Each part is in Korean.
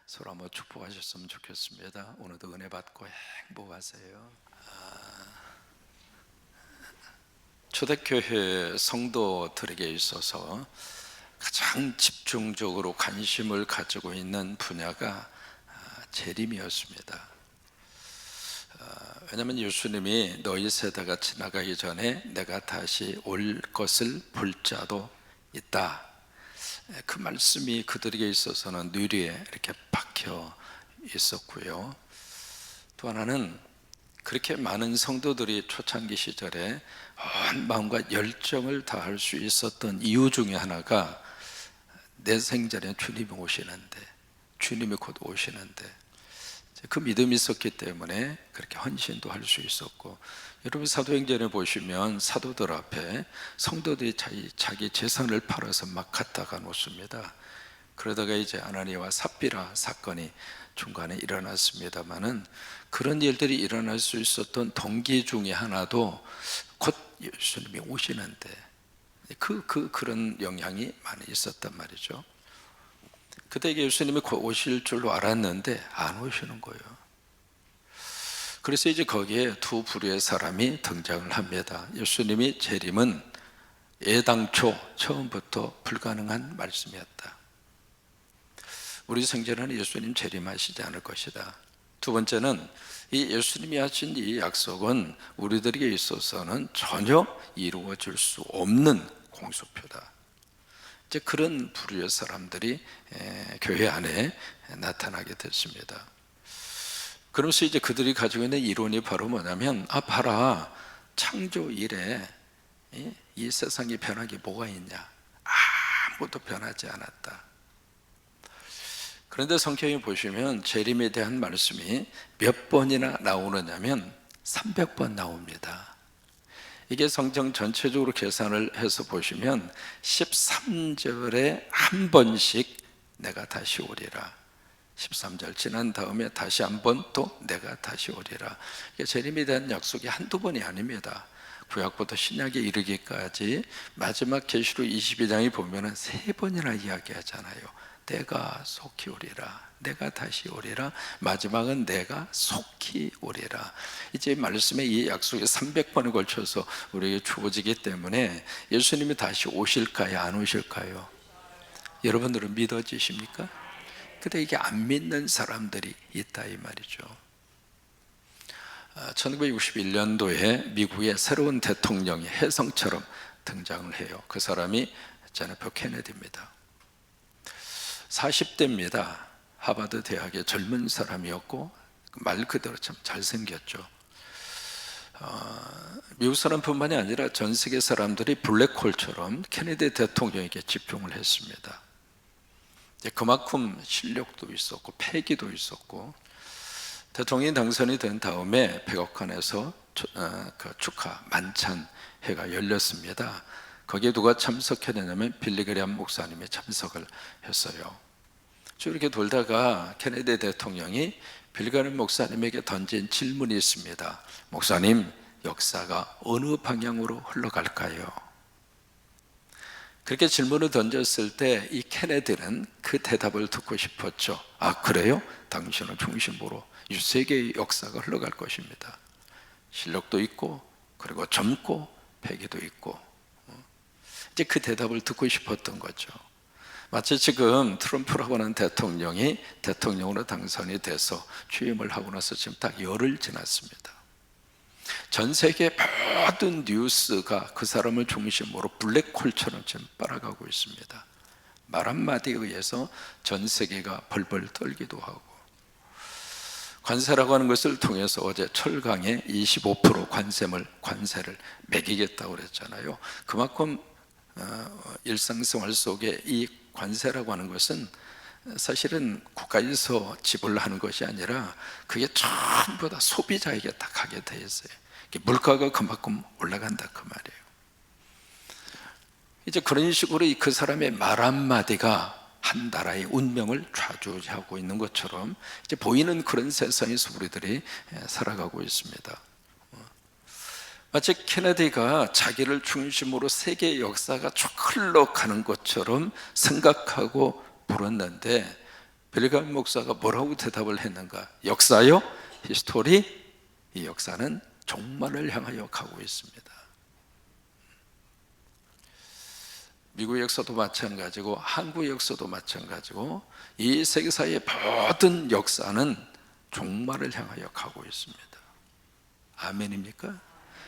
서로 한번 축복하셨으면 좋겠습니다. 오늘도 은혜 받고 행복하세요. 초대교회 성도들에게 있어서 가장 집중적으로 관심을 가지고 있는 분야가 재림이었습니다. 왜냐하면 예수님이 너희 세대가 지나가기 전에 내가 다시 올 것을 볼 자도 있다, 그 말씀이 그들에게 있어서는 뇌리에 이렇게 박혀 있었고요. 또 하나는 그렇게 많은 성도들이 초창기 시절에 온 마음과 열정을 다할 수 있었던 이유 중에 하나가 내 생전에 주님이 오시는데, 주님이 곧 오시는데 그 믿음이 있었기 때문에 그렇게 헌신도 할 수 있었고, 여러분 사도행전에 보시면 사도들 앞에 성도들이 자기 재산을 팔아서 막 갖다가 놓습니다. 그러다가 이제 아나니아와 삽비라 사건이 중간에 일어났습니다마는, 그런 일들이 일어날 수 있었던 동기 중에 하나도 곧 예수님이 오시는데 그런 영향이 많이 있었단 말이죠. 그때 예수님이 곧 오실 줄로 알았는데 안 오시는 거예요. 그래서 이제 거기에 두 부류의 사람이 등장을 합니다. 예수님이 재림은 애당초 처음부터 불가능한 말씀이었다. 우리 생전에는 예수님 재림하시지 않을 것이다. 두 번째는 이 예수님이 하신 이 약속은 우리들에게 있어서는 전혀 이루어질 수 없는 공수표다. 이제 그런 부류의 사람들이 교회 안에 나타나게 됐습니다. 그러면서 이제 그들이 가지고 있는 이론이 바로 뭐냐면, 봐라, 창조 이래 이 세상이 변한 게 뭐가 있냐, 아무것도 변하지 않았다. 그런데 성경에 보시면 재림에 대한 말씀이 몇 번이나 나오느냐면 300번 나옵니다. 이게 성경 전체적으로 계산을 해서 보시면 13절에 한 번씩 내가 다시 오리라, 13절 지난 다음에 다시 한 번 또 내가 다시 오리라. 이게 재림에 대한 약속이 한두 번이 아닙니다. 구약부터 신약에 이르기까지 마지막 계시록 22장에 보면 세 번이나 이야기하잖아요. 내가 속히 오리라, 내가 다시 오리라, 마지막은 내가 속히 오리라. 이제 말씀의 이 약속이 300번에 걸쳐서 우리에게 주어지기 때문에 예수님이 다시 오실까요, 안 오실까요? 여러분들은 믿어지십니까? 근데 이게 안 믿는 사람들이 있다 이 말이죠. 1961년도에 미국의 새로운 대통령이 혜성처럼 등장을 해요. 그 사람이 존 F 케네디입니다. 40대입니다. 하버드 대학의 젊은 사람이었고 말 그대로 참 잘생겼죠. 미국 사람뿐만이 아니라 전 세계 사람들이 블랙홀처럼 케네디 대통령에게 집중을 했습니다. 그만큼 실력도 있었고 패기도 있었고, 대통령이 당선이 된 다음에 백악관에서 그 축하 만찬회가 열렸습니다. 거기에 누가 참석했냐면 빌리그레암 목사님이 참석을 했어요. 쭉 이렇게 돌다가 케네디 대통령이 빌리그레암 목사님에게 던진 질문이 있습니다. 목사님, 역사가 어느 방향으로 흘러갈까요? 그렇게 질문을 던졌을 때 이 케네디는 그 대답을 듣고 싶었죠. 그래요? 당신은 중심으로 이 세계의 역사가 흘러갈 것입니다. 실력도 있고 그리고 젊고 패기도 있고. 이제 그 대답을 듣고 싶었던 거죠. 마치 지금 트럼프라고 하는 대통령이 대통령으로 당선이 돼서 취임을 하고 나서 지금 딱 열흘 지났습니다. 전 세계 모든 뉴스가 그 사람을 중심으로 블랙홀처럼 지금 빨아가고 있습니다. 말 한마디에 의해서 전 세계가 벌벌 떨기도 하고, 관세라고 하는 것을 통해서 어제 철강에 25% 관세를 매기겠다고 그랬잖아요. 그만큼 일상생활 속에 이 관세라고 하는 것은 사실은 국가에서 지불하는 것이 아니라 그게 전부 다 소비자에게 다 가게 돼 있어요. 물가가 그만큼 올라간다 그 말이에요. 이제 그런 식으로 그 사람의 말 한마디가 한 나라의 운명을 좌지하고 있는 것처럼 이제 보이는 그런 세상에서 우리들이 살아가고 있습니다. 마치 케네디가 자기를 중심으로 세계의 역사가 쭉 흘러가는 것처럼 생각하고 물었는데, 빌리그람 목사가 뭐라고 대답을 했는가? 역사요? 히스토리? 이 역사는 종말을 향하여 가고 있습니다. 미국 역사도 마찬가지고 한국 역사도 마찬가지고 이 세계사의 모든 역사는 종말을 향하여 가고 있습니다. 아멘입니까?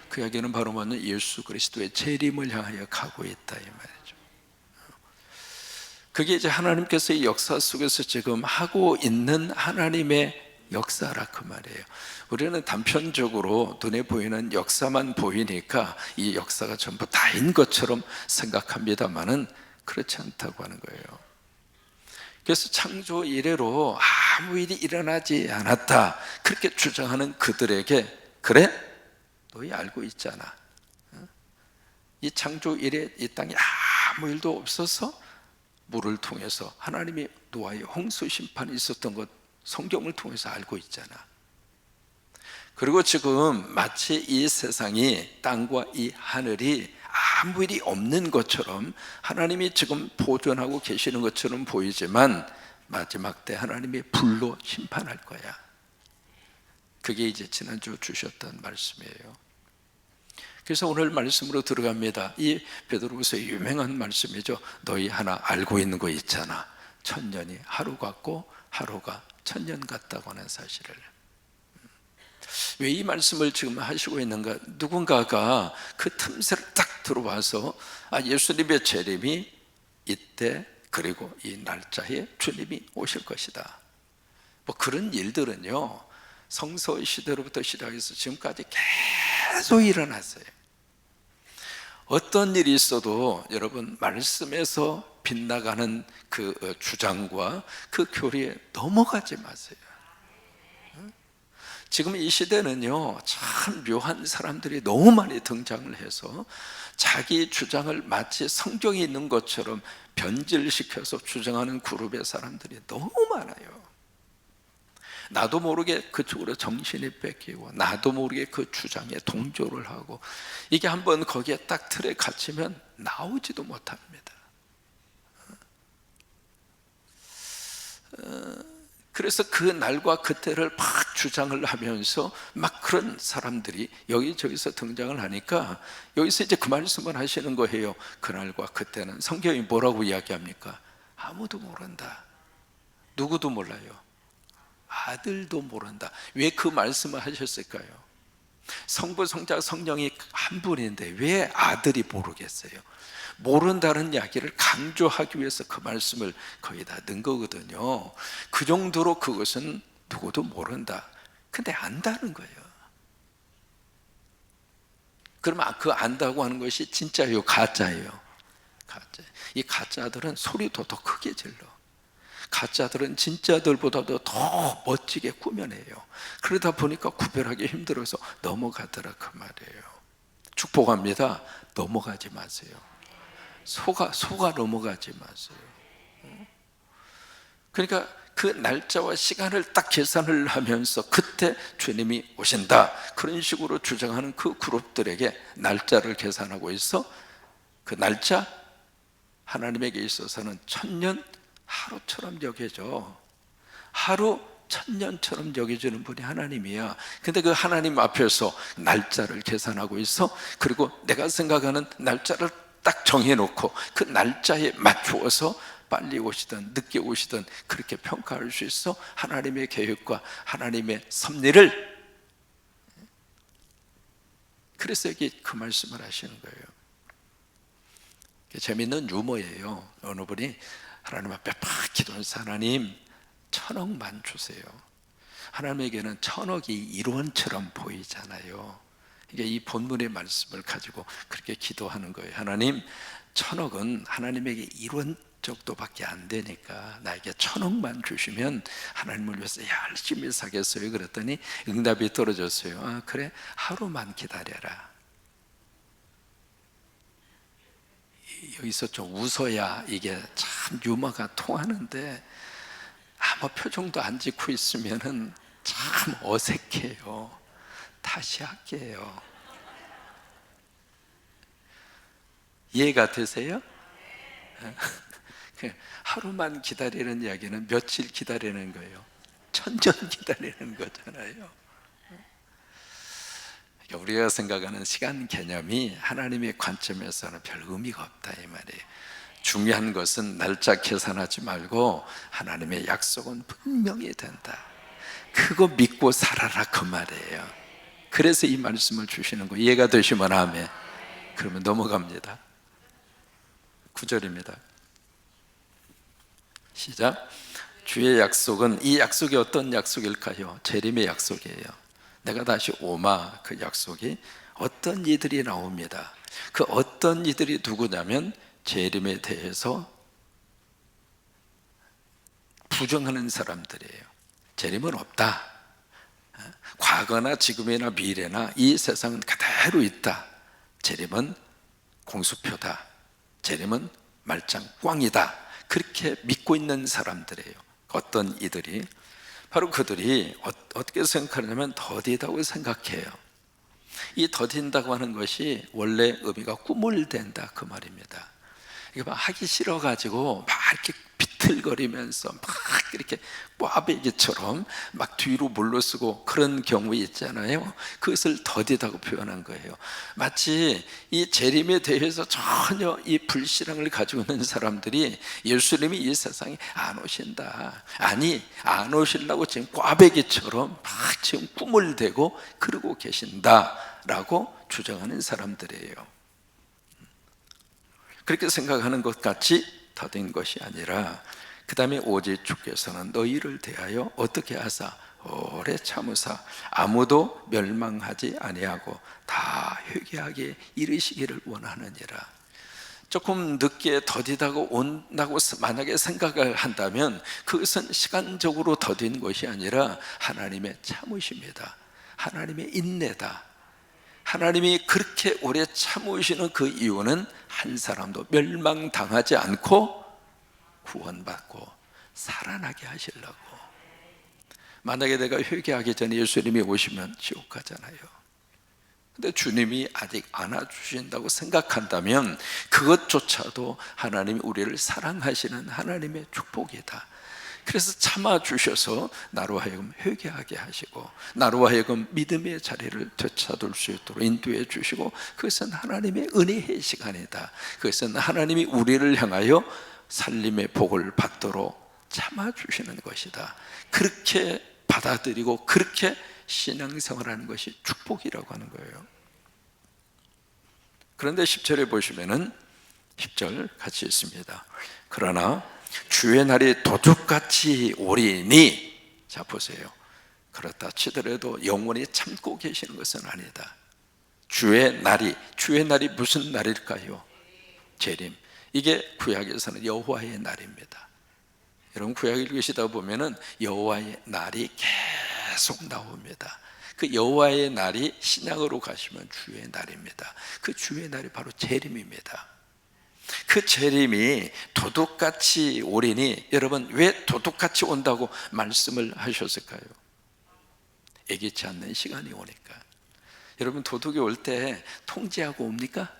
그 이야기는 바로 뭐냐면 예수 그리스도의 재림을 향하여 가고 있다 이 말이죠. 그게 이제 하나님께서 이 역사 속에서 지금 하고 있는 하나님의 역사라 그 말이에요. 우리는 단편적으로 눈에 보이는 역사만 보이니까 이 역사가 전부 다인 것처럼 생각합니다만은 그렇지 않다고 하는 거예요. 그래서 창조 이래로 아무 일이 일어나지 않았다 그렇게 주장하는 그들에게 그래? 너희 알고 있잖아. 이 창조 이래 이 땅에 아무 일도 없어서 물을 통해서 하나님이 노아의 홍수 심판이 있었던 것 성경을 통해서 알고 있잖아. 그리고 지금 마치 이 세상이 땅과 이 하늘이 아무 일이 없는 것처럼 하나님이 지금 보존하고 계시는 것처럼 보이지만 마지막 때 하나님이 불로 심판할 거야. 그게 이제 지난주 주셨던 말씀이에요. 그래서 오늘 말씀으로 들어갑니다. 이 베드로후서의 유명한 말씀이죠. 너희 하나 알고 있는 거 있잖아. 천년이 하루 같고 하루가 천년 같다고 하는 사실을. 왜 이 말씀을 지금 하시고 있는가? 누군가가 그 틈새를 딱 들어와서 예수님의 재림이 이때 그리고 이 날짜에 주님이 오실 것이다. 뭐 그런 일들은요 성서 시대로부터 시작해서 지금까지 계속 일어났어요. 어떤 일이 있어도 여러분 말씀에서 빗나가는 그 주장과 그 교리에 넘어가지 마세요. 지금 이 시대는요 참 묘한 사람들이 너무 많이 등장을 해서 자기 주장을 마치 성경에 있는 것처럼 변질시켜서 주장하는 그룹의 사람들이 너무 많아요. 나도 모르게 그쪽으로 정신이 뺏기고 나도 모르게 그 주장에 동조를 하고 이게 한번 거기에 딱 틀에 갇히면 나오지도 못합니다. 그래서 그 날과 그때를 막 주장을 하면서 막 그런 사람들이 여기저기서 등장을 하니까 여기서 이제 그 말씀을 하시는 거예요. 그날과 그때는 성경이 뭐라고 이야기합니까? 아무도 모른다. 누구도 몰라요. 아들도 모른다. 왜 그 말씀을 하셨을까요? 성부, 성자, 성령이 한 분인데 왜 아들이 모르겠어요? 모른다는 이야기를 강조하기 위해서 그 말씀을 거의 다 넣은 거거든요. 그 정도로 그것은 누구도 모른다. 근데 안다는 거예요. 그러면 그 안다고 하는 것이 진짜예요? 가짜예요? 가짜. 이 가짜들은 소리도 더 크게 질러. 가짜들은 진짜들보다도 더 멋지게 꾸며내요. 그러다 보니까 구별하기 힘들어서 넘어가더라 그 말이에요. 축복합니다. 넘어가지 마세요. 속아 넘어가지 마세요. 그러니까 그 날짜와 시간을 딱 계산을 하면서 그때 주님이 오신다 그런 식으로 주장하는 그 그룹들에게 날짜를 계산하고 있어. 그 날짜 하나님에게 있어서는 천년 하루처럼 여겨져. 하루 천년처럼 여겨지는 분이 하나님이야. 근데 그 하나님 앞에서 날짜를 계산하고 있어. 그리고 내가 생각하는 날짜를 딱 정해놓고 그 날짜에 맞추어서 빨리 오시든 늦게 오시든 그렇게 평가할 수 있어. 하나님의 계획과 하나님의 섭리를. 그래서 여기 그 말씀을 하시는 거예요. 재미있는 유머예요. 어느 분이 하나님 앞에 팍 기도해서 하나님 1000억만 주세요. 하나님에게는 1000억이 1원처럼 보이잖아요. 이게 이 본문의 말씀을 가지고 그렇게 기도하는 거예요. 하나님 1000억은 하나님에게 1원 정도밖에 안 되니까 나에게 1000억만 주시면 하나님을 위해서 열심히 사겠어요. 그랬더니 응답이 떨어졌어요. 그래 하루만 기다려라. 여기서 좀 웃어야 이게 참 유머가 통하는데 아무 표정도 안 짓고 있으면은 참 어색해요. 다시 할게요. 이해가 되세요? 하루만 기다리는 이야기는 며칠 기다리는 거예요. 천년 기다리는 거잖아요. 우리가 생각하는 시간 개념이 하나님의 관점에서는 별 의미가 없다 이 말이에요. 중요한 것은 날짜 계산하지 말고 하나님의 약속은 분명히 된다. 그거 믿고 살아라 그 말이에요. 그래서 이 말씀을 주시는 거 이해가 되시면 아멘. 그러면 넘어갑니다. 9절입니다. 시작. 주의 약속은, 이 약속이 어떤 약속일까요? 재림의 약속이에요. 내가 다시 오마, 그 약속이 어떤 이들이 나옵니다. 그 어떤 이들이 누구냐면 재림에 대해서 부정하는 사람들이에요. 재림은 없다. 과거나 지금이나 미래나 이 세상은 그대로 있다. 재림은 공수표다. 재림은 말짱 꽝이다. 그렇게 믿고 있는 사람들이에요. 어떤 이들이, 바로 그들이 어떻게 생각하냐면 더디다고 생각해요. 이 더딘다고 하는 것이 원래 의미가 꿈을 댄다 그 말입니다. 이게 막 하기 싫어가지고 막 이렇게 비틀거리면서 막 이렇게 꽈배기처럼 막 뒤로 물러서고 그런 경우 있잖아요. 그것을 더디다고 표현한 거예요. 마치 이 재림에 대해서 전혀 이 불신앙을 가지고 있는 사람들이 예수님이 이 세상에 안 오신다, 아니 안 오시려고 지금 꽈배기처럼 막 지금 꿈을 대고 그러고 계신다라고 주장하는 사람들이에요. 그렇게 생각하는 것 같이 더딘 것이 아니라, 그 다음에 오직 주께서는 너희를 대하여 어떻게 하사 오래 참으사 아무도 멸망하지 아니하고 다 회개하게 이르시기를 원하느니라. 조금 늦게 더디다고 온다고 만약에 생각을 한다면 그것은 시간적으로 더딘 것이 아니라 하나님의 참으심이다. 하나님의 인내다. 하나님이 그렇게 오래 참으시는 그 이유는 한 사람도 멸망당하지 않고 구원받고 살아나게 하시려고. 만약에 내가 회개하기 전에 예수님이 오시면 지옥 가잖아요. 근데 주님이 아직 안아주신다고 생각한다면 그것조차도 하나님이 우리를 사랑하시는 하나님의 축복이다. 그래서 참아주셔서 나로 하여금 회개하게 하시고 나로 하여금 믿음의 자리를 되찾을 수 있도록 인도해 주시고, 그것은 하나님의 은혜의 시간이다. 그것은 하나님이 우리를 향하여 살림의 복을 받도록 참아주시는 것이다. 그렇게 받아들이고 그렇게 신앙생활하는 것이 축복이라고 하는 거예요. 그런데 10절에 보시면은 10절 같이 있습니다. 그러나 주의 날이 도둑같이 오리니, 자 보세요. 그렇다 치더라도 영원히 참고 계시는 것은 아니다. 주의 날이 무슨 날일까요? 재림. 이게 구약에서는 여호와의 날입니다. 여러분 구약 읽으시다 보면은 여호와의 날이 계속 나옵니다. 그 여호와의 날이 신약으로 가시면 주의 날입니다. 그 주의 날이 바로 재림입니다. 그 재림이 도둑같이 오리니, 여러분 왜 도둑같이 온다고 말씀을 하셨을까요? 예기치 않는 시간이 오니까. 여러분 도둑이 올 때 통지하고 옵니까?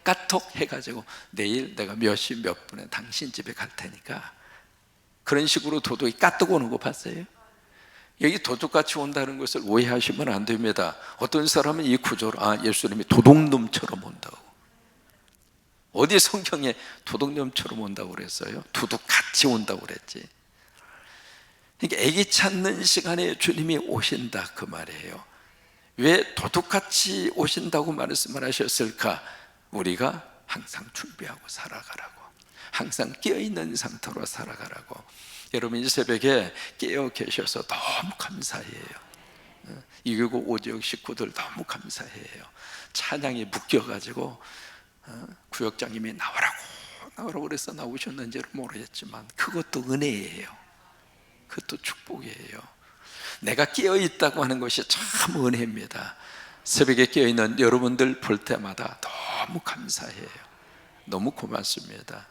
까톡 해가지고 내일 내가 몇 시 몇 분에 당신 집에 갈 테니까, 그런 식으로 도둑이 까톡 오는 거 봤어요? 여기 도둑같이 온다는 것을 오해하시면 안 됩니다. 어떤 사람은 이 구조로 예수님이 도둑놈처럼 온다고. 어디 성경에 도둑놈처럼 온다고 그랬어요? 도둑같이 온다고 그랬지. 그러니까 애기 찾는 시간에 주님이 오신다 그 말이에요. 왜 도둑같이 오신다고 말씀을 하셨을까? 우리가 항상 준비하고 살아가라고, 항상 깨어있는 상태로 살아가라고. 여러분 이 새벽에 깨어 계셔서 너무 감사해요. 이교구 오지역 식구들 너무 감사해요. 찬양이 묶여가지고 구역장님이 나오라고 그래서 나오셨는지를 모르겠지만 그것도 은혜예요. 그것도 축복이에요. 내가 깨어있다고 하는 것이 참 은혜입니다. 새벽에 깨어있는 여러분들 볼 때마다 너무 감사해요. 너무 고맙습니다.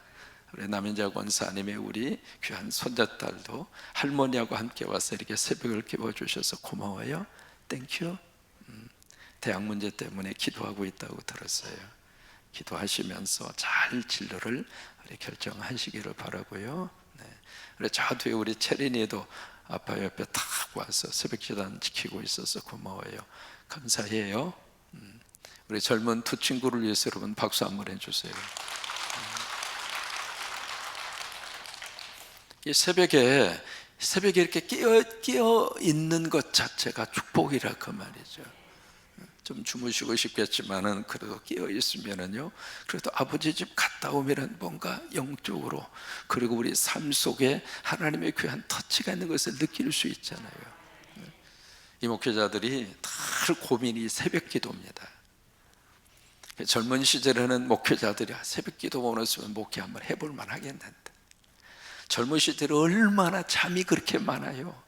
우리 남인자 권사님의 우리 귀한 손자딸도 할머니하고 함께 와서 이렇게 새벽을 깨워주셔서 고마워요. 땡큐. 대학 문제 때문에 기도하고 있다고 들었어요. 기도하시면서 잘 진로를 결정하시기를 바라고요. 네. 그래 저 뒤에 우리 채린이도 아빠 옆에 탁 와서 새벽기도 지키고 있어서 고마워요. 감사해요. 우리 젊은 두 친구를 위해서 여러분 박수 한번 해주세요. 이 새벽에 이렇게 깨어 있는 것 자체가 축복이라 그 말이죠. 좀 주무시고 싶겠지만은 그래도 깨어 있으면은요, 그래도 아버지 집 갔다 오면은 뭔가 영적으로, 그리고 우리 삶 속에 하나님의 귀한 터치가 있는 것을 느낄 수 있잖아요. 이 목회자들이 다 고민이 새벽 기도입니다. 젊은 시절에는 목회자들이 새벽 기도 원했으면 목회 한번 해볼 만 하겠는데, 젊은 시절에 얼마나 잠이 그렇게 많아요.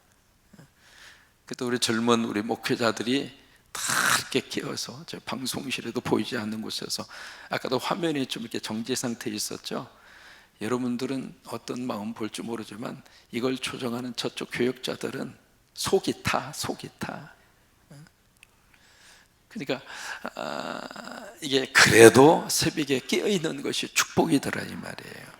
그래도 우리 젊은 우리 목회자들이 다 이렇게 깨어서, 저 방송실에도 보이지 않는 곳에서, 아까도 화면이 좀 이렇게 정지 상태에 있었죠. 여러분들은 어떤 마음 볼지 모르지만 이걸 조정하는 저쪽 교역자들은 속이 타. 그러니까 이게 그래도 새벽에 깨어 있는 것이 축복이더라 이 말이에요.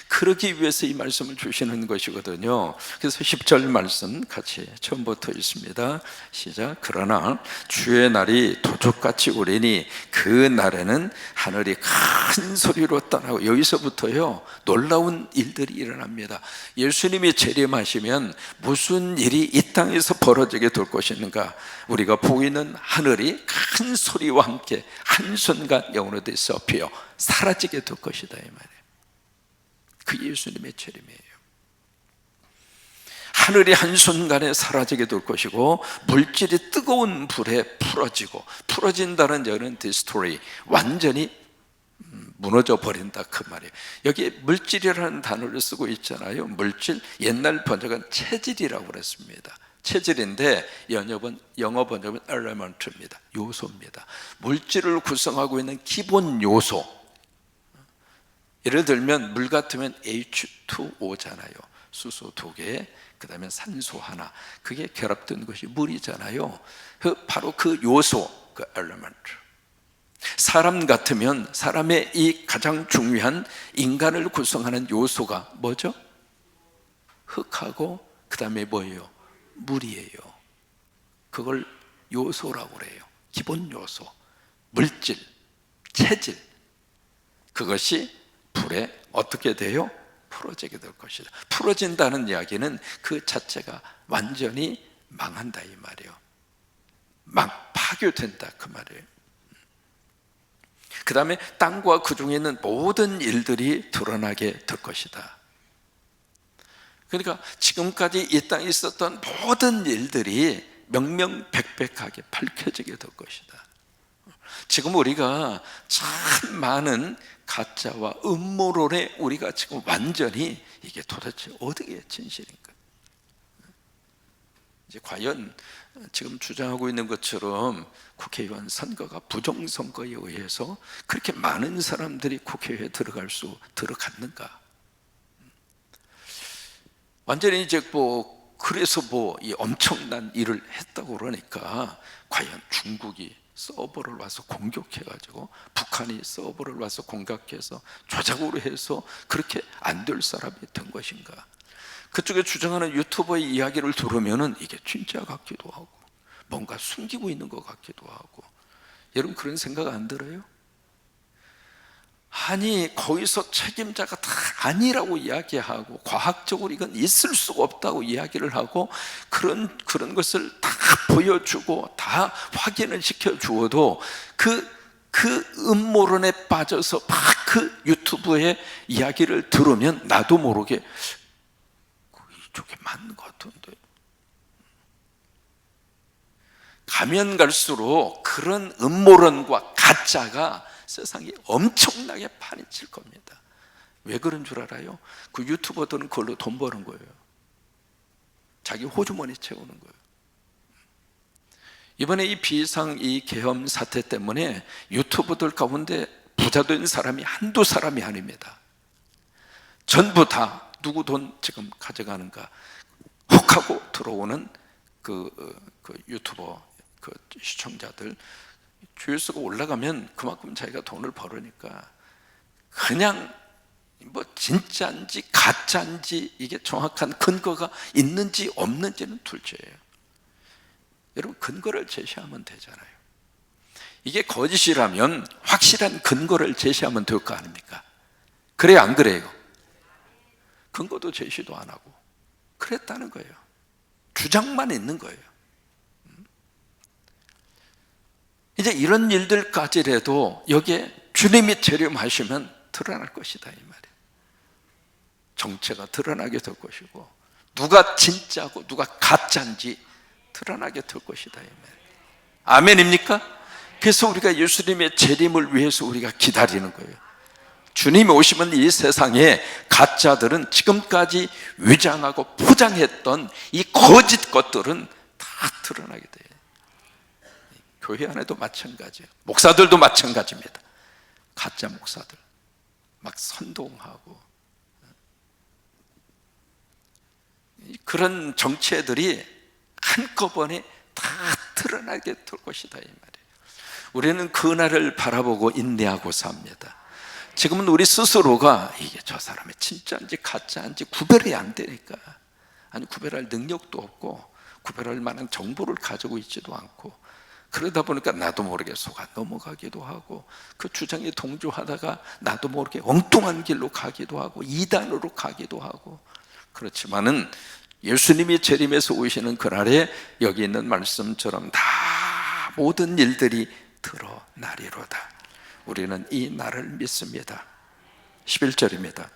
그러기 위해서 이 말씀을 주시는 것이거든요. 그래서 10절 말씀 같이 처음부터 있습니다. 시작. 그러나 주의 날이 도적같이 오리니 그 날에는 하늘이 큰 소리로 떠나고, 여기서부터요 놀라운 일들이 일어납니다. 예수님이 재림하시면 무슨 일이 이 땅에서 벌어지게 될 것인가? 우리가 보고 있는 하늘이 큰 소리와 함께 한순간 영으로 덮여 사라지게 될 것이다 이 말이에요. 그 예수님의 재림이에요. 하늘이 한순간에 사라지게 될 것이고, 물질이 뜨거운 불에 풀어진다는 저는 디스토리, 완전히 무너져 버린다 그 말이에요. 여기 물질이라는 단어를 쓰고 있잖아요. 물질, 옛날 번역은 체질이라고 그랬습니다. 체질인데 영어 번역은 element입니다. 요소입니다. 물질을 구성하고 있는 기본 요소. 예를 들면 물 같으면 H2O잖아요. 수소 2개, 그 다음에 산소 하나, 그게 결합된 것이 물이잖아요. 바로 그 요소, 그 엘리먼트. 사람 같으면 사람의 이 가장 중요한 인간을 구성하는 요소가 뭐죠? 흙하고 그 다음에 뭐예요? 물이에요. 그걸 요소라고 그래요. 기본 요소, 물질, 체질. 그것이 불에 어떻게 돼요? 풀어지게 될 것이다. 풀어진다는 이야기는 그 자체가 완전히 망한다 이 말이에요. 파괴된다 그 말이에요. 그 다음에 땅과 그 중에 있는 모든 일들이 드러나게 될 것이다. 그러니까 지금까지 이 땅에 있었던 모든 일들이 명명백백하게 밝혀지게 될 것이다. 지금 우리가 참 많은 가짜와 음모론에 우리가 지금 완전히, 이게 도대체 어디에 진실인가? 이제 과연 지금 주장하고 있는 것처럼 국회의원 선거가 부정선거에 의해서 그렇게 많은 사람들이 국회에 들어갔는가? 완전히 이제 그래서 이 엄청난 일을 했다고 그러니까, 과연 중국이 서버를 와서 공격해가지고, 북한이 서버를 와서 공격해서 조작으로 해서 그렇게 안 될 사람이 된 것인가? 그쪽에 주장하는 유튜버의 이야기를 들으면은 이게 진짜 같기도 하고, 뭔가 숨기고 있는 것 같기도 하고. 여러분 그런 생각 안 들어요? 아니 거기서 책임자가 다 아니라고 이야기하고, 과학적으로 이건 있을 수가 없다고 이야기를 하고, 그런 것을 다 보여주고 다 확인을 시켜주어도 그 음모론에 빠져서 막 그 유튜브의 이야기를 들으면 나도 모르게 이쪽에 맞는 것 같은데, 가면 갈수록 그런 음모론과 가짜가 세상이 엄청나게 파헤칠 겁니다. 왜 그런 줄 알아요? 그 유튜버들은 그걸로 돈 버는 거예요. 자기 호주머니 채우는 거예요. 이번에 이 계엄 사태 때문에 유튜버들 가운데 부자 된 사람이 한두 사람이 아닙니다. 전부 다 누구 돈 지금 가져가는가 혹하고 들어오는 그 유튜버 그 시청자들, 조회수가 올라가면 그만큼 자기가 돈을 벌으니까 그냥 뭐 진짜인지 가짜인지 이게 정확한 근거가 있는지 없는지는 둘째예요. 여러분, 근거를 제시하면 되잖아요. 이게 거짓이라면 확실한 근거를 제시하면 될 거 아닙니까? 그래요, 안 그래요? 근거도 제시도 안 하고 그랬다는 거예요. 주장만 있는 거예요. 이제 이런 일들까지라도 여기에 주님이 재림하시면 드러날 것이다, 이 말이에요. 정체가 드러나게 될 것이고, 누가 진짜고 누가 가짜인지 드러나게 될 것이다, 이 말이에요. 아멘입니까? 그래서 우리가 예수님의 재림을 위해서 우리가 기다리는 거예요. 주님이 오시면 이 세상에 가짜들은, 지금까지 위장하고 포장했던 이 거짓 것들은 다 드러나게 돼요. 교회 안에도 마찬가지예요. 목사들도 마찬가지입니다. 가짜 목사들 막 선동하고 그런 정체들이 한꺼번에 다 드러나게 될 것이다, 이 말이에요. 우리는 그날을 바라보고 인내하고 삽니다. 지금은 우리 스스로가 이게 저 사람의 진짜인지 가짜인지 구별이 안 되니까, 아니 구별할 능력도 없고 구별할 만한 정보를 가지고 있지도 않고, 그러다 보니까 나도 모르게 속아 넘어가기도 하고, 그 주장에 동조하다가 나도 모르게 엉뚱한 길로 가기도 하고 이단으로 가기도 하고. 그렇지만은 예수님이 재림해서 오시는 그날에 여기 있는 말씀처럼 다 모든 일들이 드러나리로다. 우리는 이 날을 믿습니다. 11절입니다.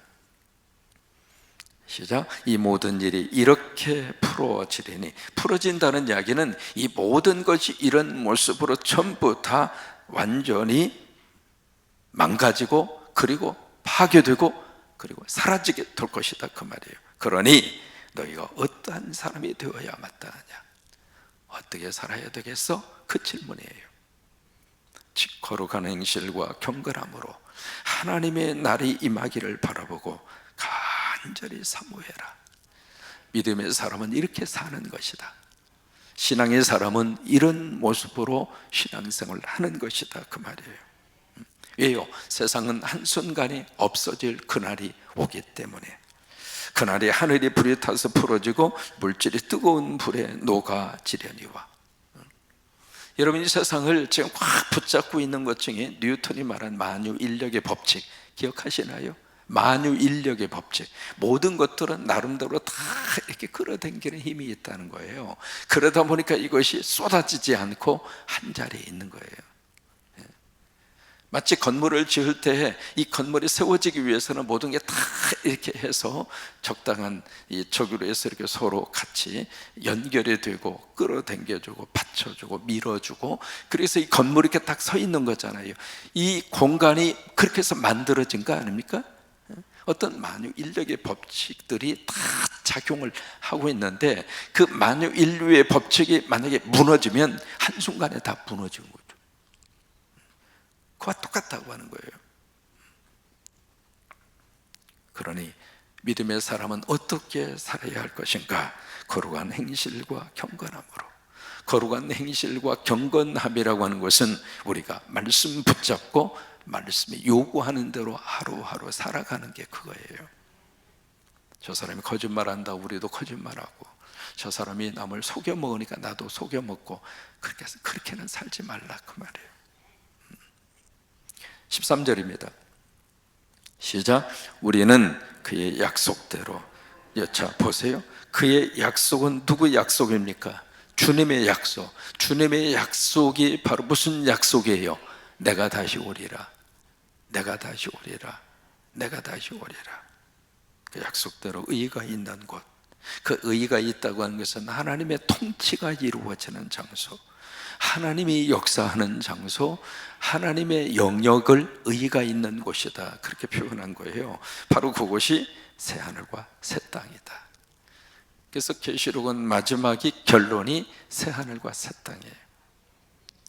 시작. 이 모든 일이 이렇게 풀어지리니, 풀어진다는 이야기는 이 모든 것이 이런 모습으로 전부 다 완전히 망가지고 그리고 파괴되고 그리고 사라지게 될 것이다, 그 말이에요. 그러니 너희가 어떠한 사람이 되어야 마땅하냐, 어떻게 살아야 되겠어? 그 질문이에요. 즉 거룩한 행실과 경건함으로 하나님의 날이 임하기를 바라보고 간절히 사모해라. 믿음의 사람은 이렇게 사는 것이다. 신앙의 사람은 이런 모습으로 신앙생활을 하는 것이다, 그 말이에요. 왜요? 세상은 한순간에 없어질 그날이 오기 때문에. 그날이 하늘이 불이 타서 풀어지고 물질이 뜨거운 불에 녹아지려니와. 여러분, 이 세상을 지금 확 붙잡고 있는 것 중에 뉴턴이 말한 만유인력의 법칙 기억하시나요? 만유인력의 법칙. 모든 것들은 나름대로 다 이렇게 끌어당기는 힘이 있다는 거예요. 그러다 보니까 이것이 쏟아지지 않고 한 자리에 있는 거예요. 마치 건물을 지을 때 이 건물이 세워지기 위해서는 모든 게 다 이렇게 해서 적당한 이 저기로 해서 이렇게 서로 같이 연결이 되고 끌어당겨주고 받쳐주고 밀어주고, 그래서 이 건물이 이렇게 딱 서 있는 거잖아요. 이 공간이 그렇게 해서 만들어진 거 아닙니까? 어떤 만유인력의 법칙들이 다 작용을 하고 있는데, 그 만유인류의 법칙이 만약에 무너지면 한순간에 다 무너지는 거죠. 그와 똑같다고 하는 거예요. 그러니 믿음의 사람은 어떻게 살아야 할 것인가? 거룩한 행실과 경건함으로. 거룩한 행실과 경건함이라고 하는 것은 우리가 말씀 붙잡고 말씀이 요구하는 대로 하루하루 살아가는 게 그거예요. 저 사람이 거짓말한다, 우리도 거짓말하고, 저 사람이 남을 속여 먹으니까 나도 속여 먹고, 그렇게는 살지 말라, 그 말이에요. 13절입니다. 시작. 우리는 그의 약속대로. 자, 보세요. 그의 약속은 누구의 약속입니까? 주님의 약속. 주님의 약속이 바로 무슨 약속이에요? 내가 다시 오리라. 내가 다시 오리라. 내가 다시 오리라. 그 약속대로 의가 있는 곳. 그 의가 있다고 하는 것은 하나님의 통치가 이루어지는 장소, 하나님이 역사하는 장소, 하나님의 영역을 의가 있는 곳이다, 그렇게 표현한 거예요. 바로 그곳이 새하늘과 새 땅이다. 그래서 계시록은 마지막이 결론이 새하늘과 새 땅이에요.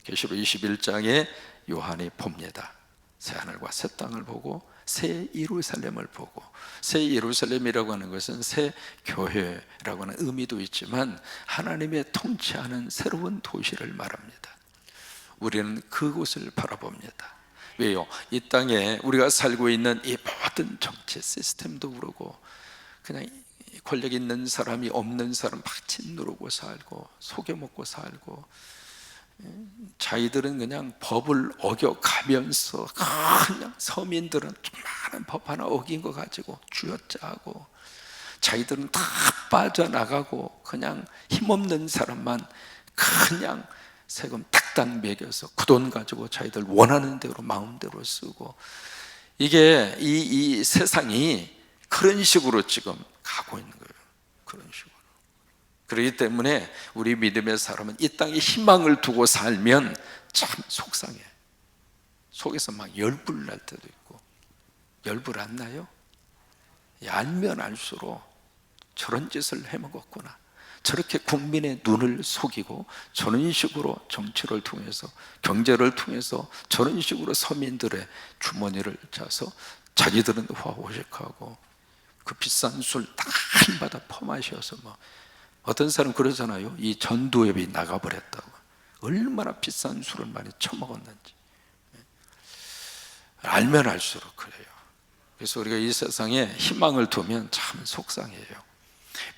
계시록 21장에 요한이 봅니다. 새하늘과 새 땅을 보고 새 예루살렘을 보고, 새 예루살렘이라고 하는 것은 새 교회라고 하는 의미도 있지만 하나님의 통치하는 새로운 도시를 말합니다. 우리는 그곳을 바라봅니다. 왜요? 이 땅에 우리가 살고 있는 이 모든 정치 시스템도 그러고, 그냥 권력 있는 사람이 없는 사람 마치 누르고 살고 속여먹고 살고, 자기들은 그냥 법을 어겨가면서, 그냥 서민들은 조그마한 법 하나 어긴 거 가지고 쥐어짜고, 자기들은 다 빠져나가고 그냥 힘없는 사람만 그냥 세금 딱딱 매겨서 그 돈 가지고 자기들 원하는 대로 마음대로 쓰고, 이게 이 세상이 그런 식으로 지금 가고 있는 거예요. 그런 식으로. 그렇기 때문에 우리 믿음의 사람은 이 땅에 희망을 두고 살면 참 속상해. 속에서 막 열불 날 때도 있고. 열불 안 나요? 알면 알수록 저런 짓을 해먹었구나, 저렇게 국민의 눈을 속이고 저런 식으로 정치를 통해서, 경제를 통해서 저런 식으로 서민들의 주머니를 짜서 자기들은 화오식하고 그 비싼 술 다 한바다 퍼마셔서, 뭐 어떤 사람 그러잖아요. 이 전두엽이 나가버렸다고. 얼마나 비싼 술을 많이 처먹었는지. 알면 알수록 그래요. 그래서 우리가 이 세상에 희망을 두면 참 속상해요.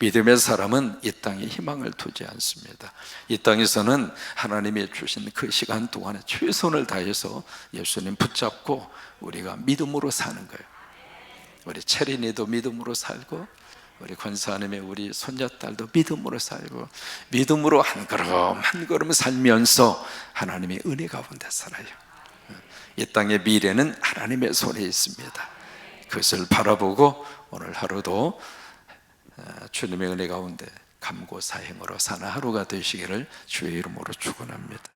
믿음의 사람은 이 땅에 희망을 두지 않습니다. 이 땅에서는 하나님이 주신 그 시간 동안에 최선을 다해서 예수님 붙잡고 우리가 믿음으로 사는 거예요. 우리 체린이도 믿음으로 살고, 우리 권사님의 우리 손자딸도 믿음으로 살고, 믿음으로 한 걸음 한 걸음 살면서 하나님의 은혜 가운데 살아요. 이 땅의 미래는 하나님의 손에 있습니다. 그것을 바라보고 오늘 하루도 주님의 은혜 가운데 감고사행으로 사는 하루가 되시기를 주의 이름으로 축원합니다.